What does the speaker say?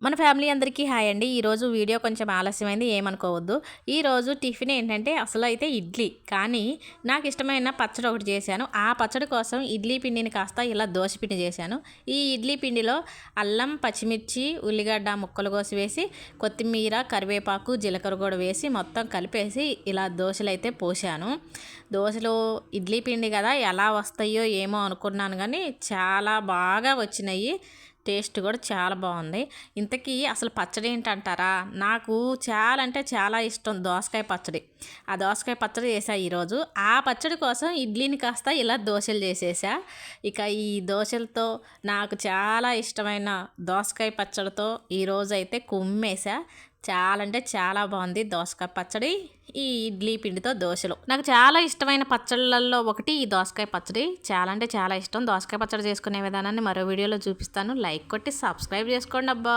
మన ఫ్యామిలీ అందరికీ హాయ్ అండి. ఈరోజు వీడియో కొంచెం ఆలస్యమైంది, ఏమనుకోవద్దు. ఈరోజు టిఫిన్ ఏంటంటే అసలు అయితే ఇడ్లీ, కానీ నాకు ఇష్టమైన పచ్చడి ఒకటి చేశాను. ఆ పచ్చడి కోసం ఇడ్లీ పిండిని కాస్త ఇలా దోశ పిండి చేశాను. ఈ ఇడ్లీ పిండిలో అల్లం, పచ్చిమిర్చి, ఉల్లిగడ్డ ముక్కలు కోసి వేసి, కొత్తిమీర, కరివేపాకు, జీలకర్ర కూడా వేసి మొత్తం కలిపేసి ఇలా దోశలు అయితే పోసాను. దోశలు ఇడ్లీ పిండి కదా ఎలా వస్తాయో ఏమో అనుకున్నాను, కానీ చాలా బాగా వచ్చినాయి. టేస్ట్ కూడా చాలా బాగుంది. ఇంతకీ అసలు పచ్చడి ఏంటంటారా? నాకు చాలా అంటే చాలా ఇష్టం దోసకాయ పచ్చడి. ఆ దోసకాయ పచ్చడి చేసా ఈరోజు. ఆ పచ్చడి కోసం ఇడ్లీని కాస్త ఇలా దోశలు చేసేసా. ఇక ఈ దోశలతో నాకు చాలా ఇష్టమైన దోసకాయ పచ్చడితో ఈరోజు అయితే కుమ్మేసా. చాలా అంటే చాలా బాగుంది దోసకాయ పచ్చడి, ఈ ఇడ్లీ పిండితో దోశలు. నాకు చాలా ఇష్టమైన పచ్చళ్ళల్లో ఒకటి ఈ దోసకాయ పచ్చడి. చాలా అంటే చాలా ఇష్టం. దోసకాయ పచ్చడి చేసుకునే విధానాన్ని మరో వీడియోలో చూపిస్తాను. లైక్ కొట్టి సబ్స్క్రైబ్ చేసుకోండి అబ్బా.